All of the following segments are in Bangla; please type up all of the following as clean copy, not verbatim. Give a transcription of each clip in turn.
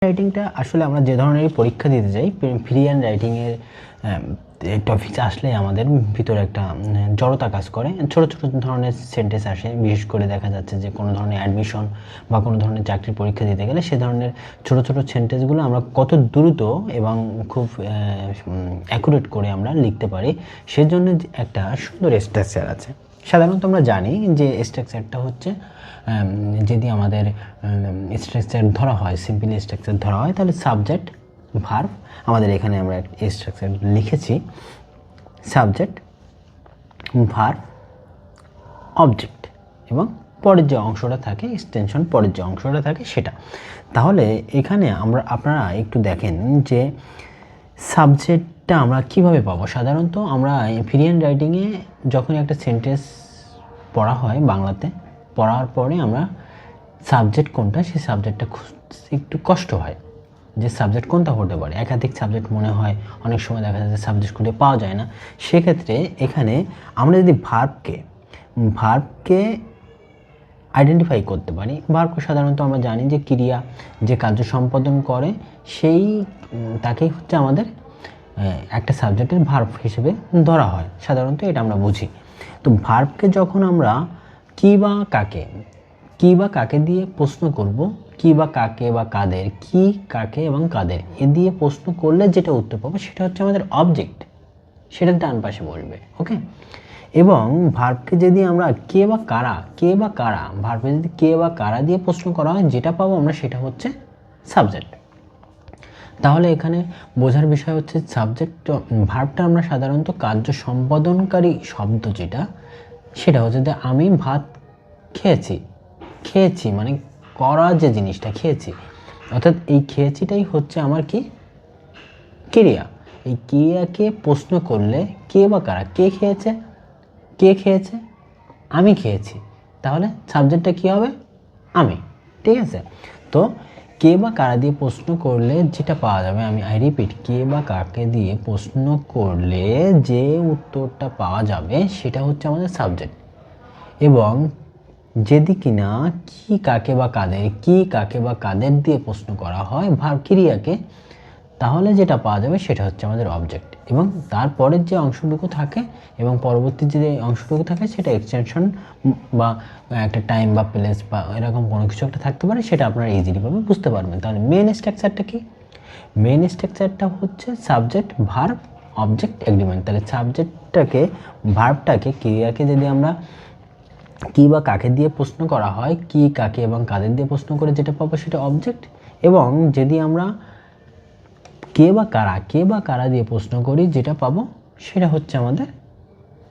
রাইটিংটা আসলে আমরা যে ধরনের পরীক্ষা দিতে যাই ফ্রি হ্যান্ড রাইটিংয়ের টপিক আসলে আমাদের ভিতরে একটা জড়তা কাজ করে। ছোট ছোট ধরনের সেন্টেন্স আসে, বিশেষ করে দেখা যাচ্ছে যে কোনো ধরনের অ্যাডমিশন বা কোনো ধরনের চাকরির পরীক্ষা দিতে গেলে সে ধরনের ছোট ছোট সেন্টেন্সগুলো আমরা কত দ্রুত এবং খুব অ্যাকুরেট করে আমরা লিখতে পারি, সেজন্য একটা সুন্দর স্ট্রাকচার আছে। সাধারণত আমরা জানি যে স্ট্রাকচারটা হচ্ছে যদি আমাদের স্ট্রাকচার ধরা হয়, সিম্পলি স্ট্রাকচার ধরা হয়, তাহলে সাবজেক্ট ভার্ব, আমাদের এখানে আমরা স্ট্রাকচার লিখেছি সাবজেক্ট ভার্ব অবজেক্ট এবং পরের যে অংশটা থাকে এক্সটেনশন, পরের যে অংশটা থাকে সেটা। তাহলে এখানে আপনারা একটু দেখেন যে সাবজেক্টটা আমরা কিভাবে পাবো। সাধারণত আমরা ফ্রি হ্যান্ড রাইটিংয়ে যখন একটা সেন্টেন্স পড়া হয় বাংলাতে, পড়ার পরে আমরা সাবজেক্ট কোনটা সেই সাবজেক্টটা একটু কষ্ট হয় যে সাবজেক্ট কোনটা হতে পারে। একাধিক সাবজেক্ট মনে হয়, অনেক সময় দেখা যায় যে সাবজেক্ট খুঁজে পাওয়া যায় না। সেক্ষেত্রে এখানে আমরা যদি ভার্বকে আইডেন্টিফাই করতে পারি। ভার্বকে সাধারণত আমরা জানি যে ক্রিয়া যে কার্য সম্পাদন করে সেই তাকেই হচ্ছে আমাদের একটা সাবজেক্টের ভার্ব হিসেবে ধরা হয়, সাধারণত এটা আমরা বুঝি। তো ভার্বকে যখন আমরা কি বা কাকে দিয়ে প্রশ্ন করব, কি বা কাকে বা কাদের, কি কাকে এবং কাদের এ দিয়ে প্রশ্ন করলে যেটা উত্তর পাবো সেটা হচ্ছে আমাদের অবজেক্ট, সেটা ডান পাশে বসবে। ওকে, এবং ভার্বকে যদি আমরা কে বা কারা ভার্বকে যদি কে বা কারা দিয়ে প্রশ্ন করা হয়, যেটা পাবো আমরা সেটা হচ্ছে সাবজেক্ট। তাহলে এখানে বোঝার বিষয় হচ্ছে সাবজেক্ট ভার্বটা আমরা সাধারণত কার্য সম্পাদনকারী শব্দ যেটা, সেটা হচ্ছে যে আমি ভাত খেয়েছি মানে করা যে জিনিসটা খেয়েছি, অর্থাৎ এই খেয়েছিটাই হচ্ছে আমার কি ক্রিয়া। এই ক্রিয়াকে প্রশ্ন করলে কে বা কারা, কে খেয়েছে আমি খেয়েছি, তাহলে সাবজেক্টটা কি হবে আমি। ঠিক আছে, তো কে বা কারা দিয়ে প্রশ্ন করলে যেটা পাওয়া যাবে, আই রিপিট, কে বা কাকে দিয়ে প্রশ্ন করলে যে উত্তরটা পাওয়া যাবে সেটা হচ্ছে আমাদের সাবজেক্ট। এবং যদি কিনা কি কাকে বা কাদের দিয়ে প্রশ্ন করা হয় ভার্ব ক্রিয়াকে, তাহলে যেটা পাওয়া যাবে সেটা হচ্ছে আমাদের অবজেক্ট। এবং তারপরের যে অংশটুকু থাকে এবং পরবর্তী যে অংশটুকু থাকে সেটা এক্সটেনশন বা একটা টাইম বা প্লেস বা এরকম কোনো কিছু একটা থাকতে পারে, সেটা আপনারা ইজিলিভাবে বুঝতে পারবেন। তাহলে মেন স্ট্রাকচারটা কি? মেন স্ট্রাকচারটা হচ্ছে সাবজেক্ট ভার্ব অবজেক্ট এগ্রিমেন্ট। তাহলে সাবজেক্টটাকে ভার্বটাকে ক্রিয়াকে যদি আমরা কি বা কাকে দিয়ে প্রশ্ন করা হয়, কি কাকে এবং কাদের দিয়ে প্রশ্ন করে যেটা পাবো সেটা অবজেক্ট। এবং যদি আমরা কে বা কারা দিয়ে প্রশ্ন করি, যেটা পাবো সেটা হচ্ছে আমাদের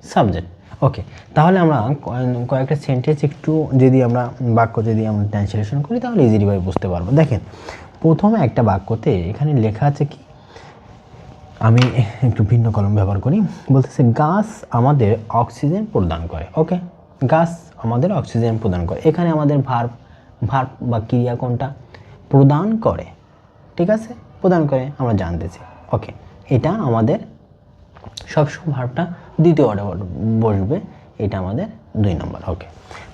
সাবজেক্ট। ওকে, তাহলে আমরা কয়েকটা সেন্টেন্স একটু বাক্য যদি আমরা ট্রান্সলেশন করি তাহলে ইজিলিভাবে বুঝতে পারবো। দেখেন, প্রথমে একটা বাক্যতে এখানে লেখা আছে কি, আমি একটু ভিন্ন কলম ব্যবহার করি, বলতেছে গাছ আমাদের অক্সিজেন প্রদান করে। ওকে, গাছ আমাদের অক্সিজেন প্রদান করে। এখানে আমাদের ভার্ব বা ক্রিয়া কোনটা? প্রদান করে। ঠিক আছে, প্রদান করে আমরা জানতেছি। ওকে, এটা আমাদের সবসময় ভার্বটা দ্বিতীয় অর্ডার বসবে, এটা আমাদের 2 নম্বর। ওকে,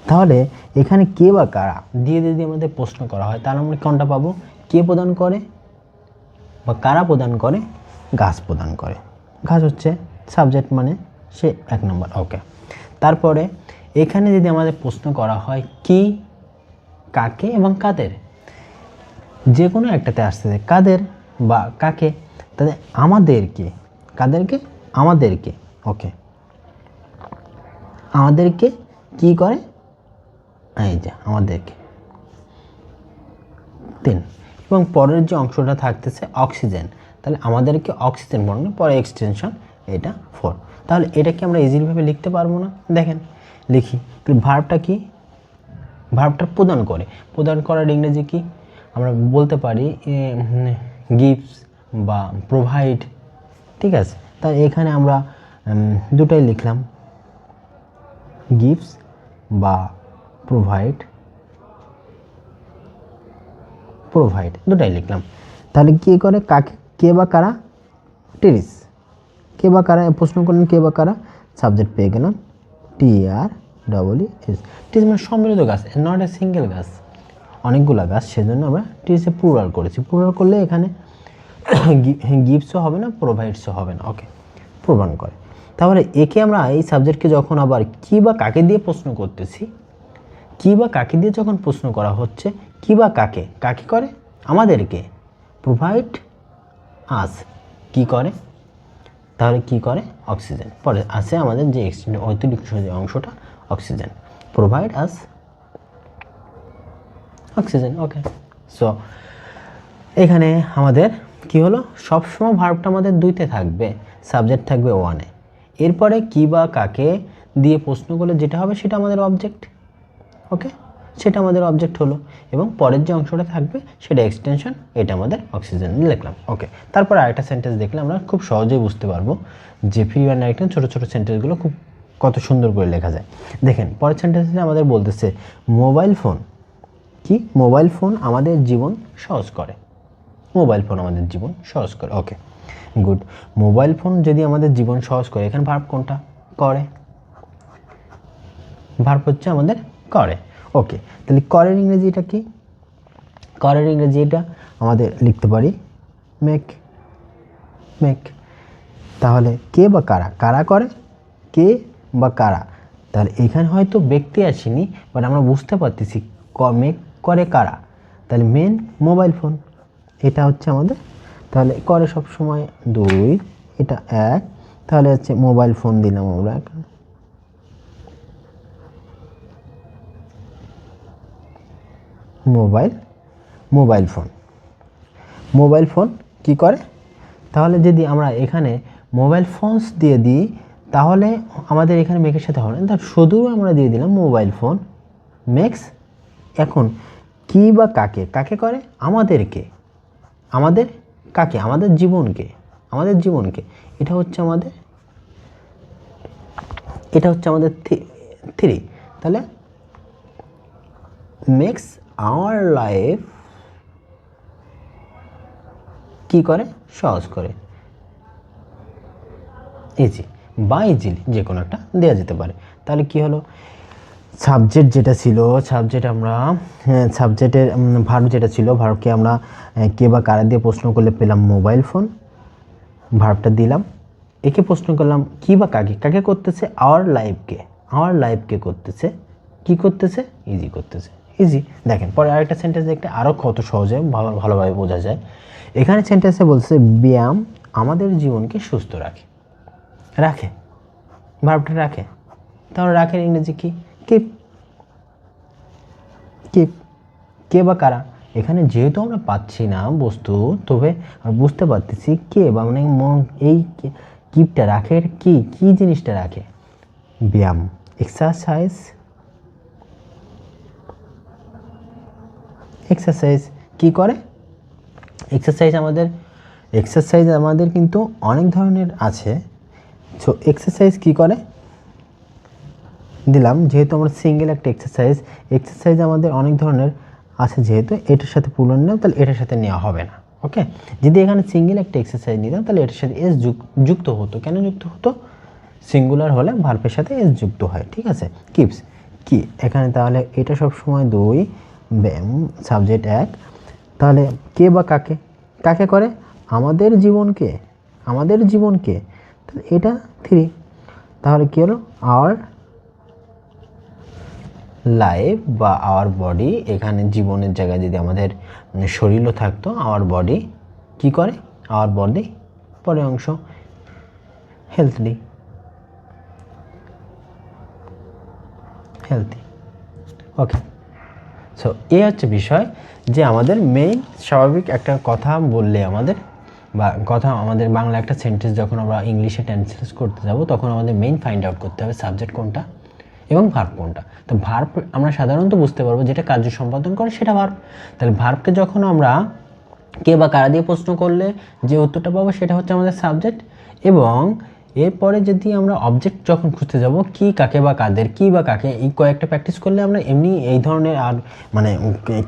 তাহলে এখানে কে বা কারা দিয়ে যদি আমাদের প্রশ্ন করা হয় তাহলে আমরা কোনটা পাবো? কে প্রদান করে বা কারা প্রদান করে? গাছ প্রদান করে। গাছ হচ্ছে সাবজেক্ট, মানে সে 1 নম্বর। ওকে, তারপরে এখানে যদি আমাদের প্রশ্ন করা হয় কি কাকে এবং কাদের, যে কোনো একটাতে আসতেছে কাদের বা কাকে, তাহলে আমাদেরকে, কাদেরকে? আমাদেরকে। ওকে, আমাদেরকে কি করে? এই যে আমাদেরকে 3। এবং পরের যে অংশটা থাকতেছে অক্সিজেন, তাহলে আমাদেরকে অক্সিজেন বর্ণ, পরে এক্সটেনশন, এটা 4। তাহলে এটা কি আমরা ইজিলিভাবে লিখতে পারবো না? দেখেন লিখি, ভার্বটা কি? ভার্বটা প্রদান করে। প্রদান করার ইংরেজি কি আমরা বলতে পারি? গিভস বা প্রোভাইড। ঠিক আছে, তাই এখানে আমরা দুটাই লিখলাম, গিভস বা প্রোভাইড দুটাই লিখলাম। তাহলে কি করে? কাকে, কে বা কারা? টেরিস। কে বা কারা প্রশ্ন করলেন, কে বা কারা, সাবজেক্ট পেয়ে গেলাম TREES। টিস মানে সম্মিলিত গাছ, নট এ সিঙ্গেল গাছ। অনেকগুলো গাছ, সেজন্য আমরা ট্রিজে প্লুরাল করেছি। প্লুরাল করলে এখানে গিভসও হবে না, প্রোভাইডসও হবে না। ওকে, প্রমাণ করে। তাহলে একে আমরা এই সাবজেক্টকে যখন আবার কি বা কাকে দিয়ে প্রশ্ন করতেছি, কি বা কাকে দিয়ে যখন প্রশ্ন করা হচ্ছে, কি বা কাকে, কাকে করে? আমাদেরকে। প্রোভাইড আস কি করে? তাহলে কি করে? অক্সিজেন। পরে আসে আমাদের যে অতিরিক্ত যে অংশটা, oxygen. Provide us oxygen. Okay, so এখানে আমাদের কি হলো, সবসময় ভার্বটা আমাদের দুইতে থাকবে, সাবজেক্ট থাকবে ওয়ানে। এরপরে কি বা কাকে দিয়ে প্রশ্ন করলে যেটা হবে সেটা আমাদের অবজেক্ট। ওকে, সেটা আমাদের অবজেক্ট হলো, এবং পরের যে অংশটা থাকবে সেটা এক্সটেনশন, এটা আমাদের অক্সিজেন লিখলাম। ওকে, তারপর আরেকটা সেন্টেন্স দেখলে আমরা খুব সহজেই বুঝতে পারবো যে ফ্রি ওয়ান আরেকটা ছোটো ছোটো সেন্টেন্সগুলো খুব কত সুন্দর করে লেখা যায়। দেখেন পরের সেন্টেন্সে আমাদের বলতেছে মোবাইল ফোন কি, মোবাইল ফোন আমাদের জীবন সহজ করে। মোবাইল ফোন আমাদের জীবন সহজ করে। ওকে, গুড। মোবাইল ফোন যদি আমাদের জীবন সহজ করে, এখানে ভার্ব কোনটা? করে। ভার্ব হচ্ছে আমাদের করে। ওকে, তাহলে করের ইংরেজিটা কি? করের ইংরেজি এটা আমাদের লিখতে পারি মেক। মেক। তাহলে কে বা কারা, কারা করে, কে বা কারা। তাহলে এখানে হয়তো ব্যক্তি আসেনি, বাট আমরা বুঝতে পারতেছি মেক করে কারা। তাহলে মেন মোবাইল ফোন, এটা হচ্ছে আমাদের। তাহলে করে সব সময় 2, এটা 1, তাহলে হচ্ছে মোবাইল ফোন দিলাম আমরা। মোবাইল ফোন, মোবাইল ফোন কি করে? তাহলে যদি আমরা এখানে মোবাইল ফোনস দিয়ে দিই, তাহলে আমাদের এখানে মেকের সাথে হবে না, তার শুধু আমরা দিয়ে দিলাম মোবাইল ফোন মেক্স। এখন কি বা কাকে, কাকে করে? আমাদেরকে। আমাদের কাকে? আমাদের জীবনকে। আমাদের জীবনকে, এটা হচ্ছে আমাদের, এটা হচ্ছে আমাদের 3। তাহলে মেক্স আওয়ার লাইফ কি করে? সহজ করে। ইজি বা ইজিলি, যে কোনো একটা দেওয়া যেতে পারে। তাহলে কি হলো, সাবজেক্ট যেটা ছিল, সাবজেক্ট আমরা সাবজেক্টের ভার্ব যেটা ছিল, ভার্বকে আমরা কে বা কারা দিয়ে প্রশ্ন করলে পেলাম মোবাইল ফোন, ভার্বটা দিলাম। একে প্রশ্ন করলাম কি বা কাকে, কাকে করতেছে? আওয়ার লাইফকে। আওয়ার লাইফকে করতেছে, কি করতেছে? ইজি করতেছে। ইজি। দেখেন পরে আরেকটা সেন্টেন্স দেখতে আরও কত সহজে ভালোভাবে বোঝা যায়। এখানে সেন্টেন্সে বলছে ব্যায়াম আমাদের জীবনকে সুস্থ রাখে। রাখে, ভার্বটা রাখে। তাহলে রাখের ইংরেজি কি? কিপ। কিপ। কে বা কারা, এখানে যেহেতু আমরা পাচ্ছি না বস্তু, তবে বুঝতে পারতেছি কে বা মানে এই কিপটা রাখে, কি কি জিনিসটা রাখে? ব্যায়াম, এক্সারসাইজ। এক্সারসাইজ কি করে? এক্সারসাইজ আমাদের কিন্তু অনেক ধরনের আছে। সো এক্সারসাইজ কি করে দিলাম, যেহেতু আমরা সিঙ্গেল একটা এক্সারসাইজ আমাদের অনেক ধরনের আছে, যেহেতু এটার সাথে পূরণ নিলাম, তাহলে এটার সাথে নেওয়া হবে না। ওকে, যদি এখানে সিঙ্গেল একটা এক্সারসাইজ নিতাম, তাহলে এটার সাথে এস যুক্ত হতো। কেন যুক্ত হতো? সিঙ্গুলার হলে ভার্বের সাথে এস যুক্ত হয়। ঠিক আছে, কিপস কি এখানে, তাহলে এটা সব সময় 2, সাবজেক্ট 1। তাহলে কে বা কাকে, কাকে করে? আমাদের জীবনকে। আমাদের জীবনকে, তাহলে এটা 3। তাহলে কী হলো? আওয়ার লাইফ বা আওয়ার বডি, এখানে জীবনের জায়গায় যদি আমাদের শরীরও থাকতো, আওয়ার বডি কি করে? আওয়ার বডি পরে অংশ হেলথি। ওকে, সো এই হচ্ছে বিষয় যে আমাদের মেইন স্বাভাবিক একটা কথা বললে আমাদের, বা কথা আমাদের বাংলা একটা সেন্টেন্স যখন আমরা ইংলিশে ট্রান্সলেট করতে যাব, তখন আমাদের মেইন ফাইন্ড আউট করতে হবে সাবজেক্ট কোনটা এবং ভার্ব কোনটা। তো ভার্ব আমরা সাধারণত বুঝতে পারবো যেটা কার্য সম্পাদন করে সেটা ভার্ব। তাহলে ভার্বকে যখন আমরা কে বা কারা দিয়ে প্রশ্ন করলে যে উত্তরটা পাবো সেটা হচ্ছে আমাদের সাবজেক্ট, এবং এরপরে যদি আমরা অবজেক্ট যখন খুঁজতে যাব কি কাকে বা কাদের, কি বা কাকে, এই কয়েকটা প্র্যাকটিস করলে আমরা এমনি এই ধরনের আর মানে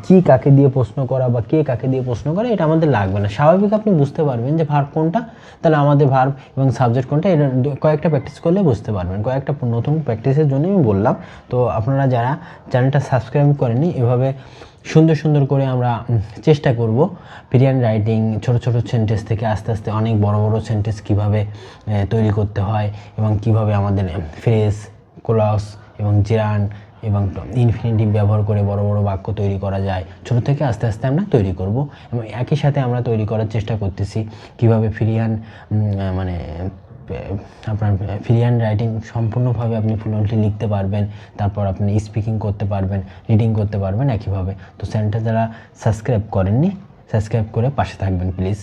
কি কাকে দিয়ে প্রশ্ন করা বা কে কাকে দিয়ে প্রশ্ন করা এটা আমাদের লাগবে না। স্বাভাবিক আপনি বুঝতে পারবেন যে ভার্ব কোনটা, তাহলে আমাদের ভার্ব এবং সাবজেক্ট কোনটা, এটা কয়েকটা প্র্যাকটিস করলে বুঝতে পারবেন। কয়েকটা নতুন প্র্যাকটিসের জন্য আমি বললাম। তো আপনারা যারা চ্যানেলটা সাবস্ক্রাইব করেননি, এভাবে সুন্দর সুন্দর করে আমরা চেষ্টা করব ফ্রি হ্যান্ড রাইটিং ছোট ছোট সেন্টেন্স থেকে আস্তে আস্তে অনেক বড় বড় সেন্টেন্স কীভাবে তৈরি করতে হয় এবং কিভাবে আমাদের ফ্রেজ, ক্লজ এবং জেরান এবং ইনফিনিটিভ ব্যবহার করে বড় বড় বাক্য তৈরি করা যায়, ছোট থেকে আস্তে আস্তে আমরা তৈরি করব। এবং একই সাথে আমরা তৈরি করার চেষ্টা করতেছি কীভাবে ফ্রি হ্যান্ড মানে আপনার ফ্রি হ্যান্ড রাইটিং সম্পূর্ণভাবে আপনি ফ্লুয়েন্টলি লিখতে পারবেন, তারপর আপনি স্পিকিং করতে পারবেন, রিডিং করতে পারবেন একইভাবে। তো চ্যানেলটা যারা সাবস্ক্রাইব করেননি, সাবস্ক্রাইব করে পাশে থাকবেন প্লিজ।